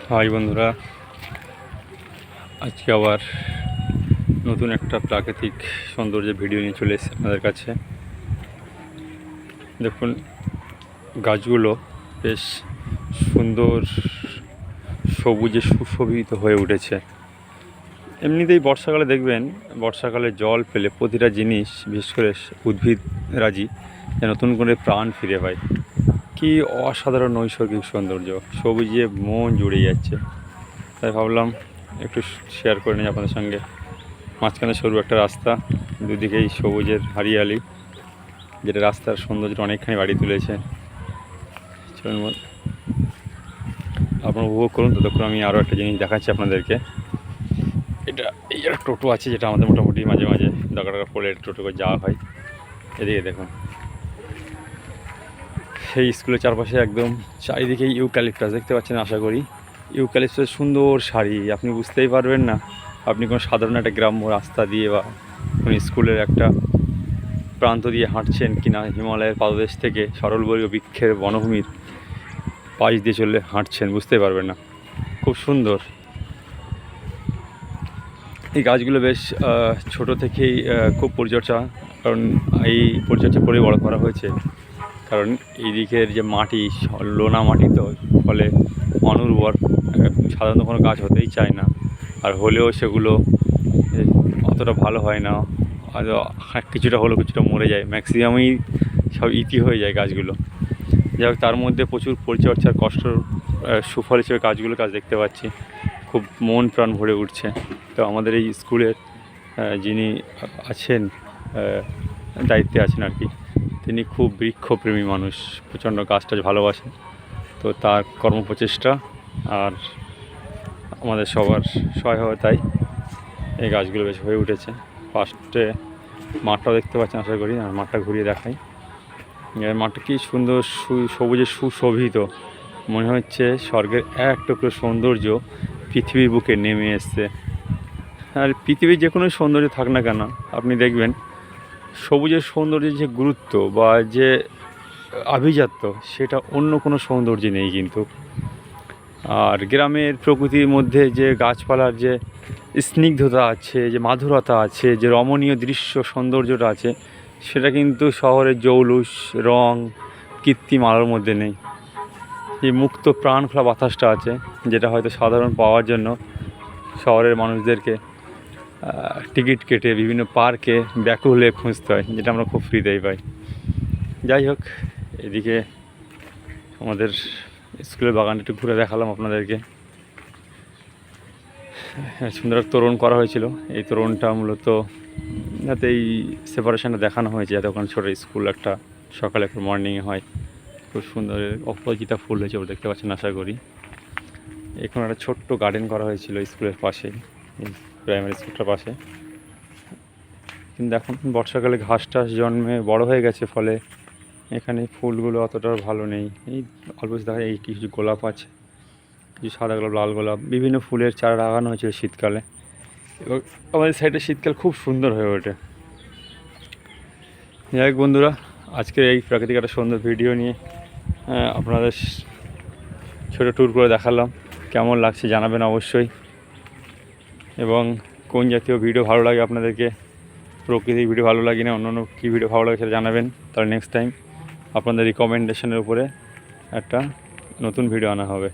High বন্ধুরা, আজকে আবার নতুন একটা প্রাকৃতিক সৌন্দর্যের ভিডিও নিয়ে চলে এসেছি আপনাদের কাছে। দেখুন, গাছগুলো বেশ সুন্দর সবুজে সুশোভিত হয়ে উঠেছে। এমনিতেই বর্ষাকালে দেখবেন, বর্ষাকালে জল পেলে প্রতিটা জিনিস, বিশেষ করে উদ্ভিদরাজি নতুন করে প্রাণ ফিরে পায়। কি অসাধারণ নৈসর্গিক সৌন্দর্য, সবুজে মন জুড়ে যাচ্ছে। তাই ভাবলাম একটু শেয়ার করে নিই আপনাদের সঙ্গে। মাঝখানে সরু একটা রাস্তা, দুদিকেই সবুজের হরিয়ালি, যেটা রাস্তার সৌন্দর্যটা অনেকখানি বাড়িয়ে তুলেছে। চলুন আপনারা উপভোগ করুন। ততক্ষণ আমি আরও একটা জিনিস দেখাচ্ছি আপনাদেরকে। এই একটা টোটো আছে, যেটা আমাদের মোটামুটি মাঝে মাঝে দরকার পড়লে টোটো করে যাওয়া হয়। এদিকে দেখুন, সেই স্কুলের চারপাশে একদম চারিদিকেই ইউক্যালিপটাস দেখতে পাচ্ছেন আশা করি। ইউক্যালিপটাসের সুন্দর সারি, আপনি বুঝতেই পারবেন না আপনি কোনো সাধারণ একটা গ্রাম্য রাস্তা দিয়ে বা কোনো স্কুলের একটা প্রান্ত দিয়ে হাঁটছেন কিনা, হিমালয়ের পাদদেশ থেকে সরলবর্গীয় বৃক্ষের বনভূমির পাশ দিয়ে চলে হাঁটছেন, বুঝতেই পারবেন না। খুব সুন্দর এই গাছগুলো। বেশ ছোট থেকেই খুব পরিচর্যা, কারণ এই পরিচর্যা করে বড় করা হয়েছে। কারণ এই দিকের যে মাটি, লোনা মাটি, তো ফলে অনুর্বর, সাধারণত কোনো গাছ হতেই চায় না। আর হলেও সেগুলো অতটা ভালো হয় না, আর কিছুটা হলেও কিছুটা মরে যায়, ম্যাক্সিমামই সব ইতি হয়ে যায় গাছগুলো। যাই হোক, তার মধ্যে প্রচুর পরিচর্যার কষ্টর সুফল হিসেবে গাছগুলো কাজ দেখতে পাচ্ছি। খুব মন প্রাণ ভরে উঠছে। তো আমাদের এই স্কুলের যিনি আছেন, দায়িত্বে আছেন আর কি, তিনি খুব বৃক্ষপ্রেমী মানুষ, প্রচণ্ড গাছটা ভালোবাসেন। তো তার কর্মপ্রচেষ্টা আর আমাদের সবার সহায়তায় এই গাছগুলো বেশ হয়ে উঠেছে। ফার্স্টে মাঠটাও দেখতে পাচ্ছেন আশা করি, আর মাঠটা ঘুরিয়ে দেখাই। মাঠটা কি সুন্দর সবুজে সুশোভিত, মনে হচ্ছে স্বর্গের এক টুকরো সৌন্দর্য পৃথিবীর বুকে নেমে এসছে। আর পৃথিবীর যে কোনো সৌন্দর্য থাক না কেন, আপনি দেখবেন সবুজের সৌন্দর্যের যে গুরুত্ব বা যে আভিজাত্য, সেটা অন্য কোনো সৌন্দর্য নেই কিন্তু। আর গ্রামের প্রকৃতির মধ্যে যে গাছপালার যে স্নিগ্ধতা আছে, যে মাধুরতা আছে, যে রমণীয় দৃশ্য সৌন্দর্যটা আছে, সেটা কিন্তু শহরের জৌলুস রং কৃত্রিম আলোর মধ্যে নেই। যে মুক্ত প্রাণ খোলা বাতাসটা আছে, যেটা হয়তো সাধারণ পাওয়ার জন্য শহরের মানুষদেরকে টিকিট কেটে বিভিন্ন পার্কে ব্যাকুল হয়ে খুঁজতে হয়, যেটা আমরা খুব ফ্রিতেই পাই। যাই হোক, এদিকে আমাদের স্কুলের বাগানটা একটু ঘুরে দেখালাম আপনাদেরকে। সুন্দর তোরণ করা হয়েছিল। এই তোরণটা মূলত যাতে এই সেপারেশনটা দেখানো হয়েছে, যাতে ওখানে ছোটো স্কুল একটা সকালে একটা মর্নিংয়ে হয়। খুব সুন্দর অপরাজিতা ফুল হয়েছে, ওটা দেখতে পাচ্ছেন আশা করি। এখন একটা ছোট্ট গার্ডেন করা হয়েছিল স্কুলের পাশে, প্রাইমারি স্কুলটার পাশে। কিন্তু এখন বর্ষাকালে ঘাস টাস জন্মে বড় হয়ে গেছে, ফলে এখানে ফুলগুলো অতটা ভালো নেই। এই অল্প দেখা যায়, এই কিছু গোলাপ আছে, কিছু সাদা গোলাপ, লাল গোলাপ, বিভিন্ন ফুলের চারা লাগানো হয়েছিল শীতকালে। এবং আমাদের সাইডে শীতকাল খুব সুন্দর হয়ে ওঠে। যাই হোক বন্ধুরা, আজকের এই প্রাকৃতিক একটা সুন্দর ভিডিও নিয়ে আপনাদের ছোটো ট্যুর করে দেখালাম। কেমন লাগছে জানাবেন অবশ্যই, এবং কোন জাতীয় ভিডিও ভালো লাগে আপনাদেরকে, প্রকৃতির ভিডিও ভালো লাগে না অন্য কী ভিডিও ভালো লাগে সেটা জানাবেন। তাহলে নেক্সট টাইম আপনাদের রিকমেন্ডেশনের উপরে একটা নতুন ভিডিও আনা হবে।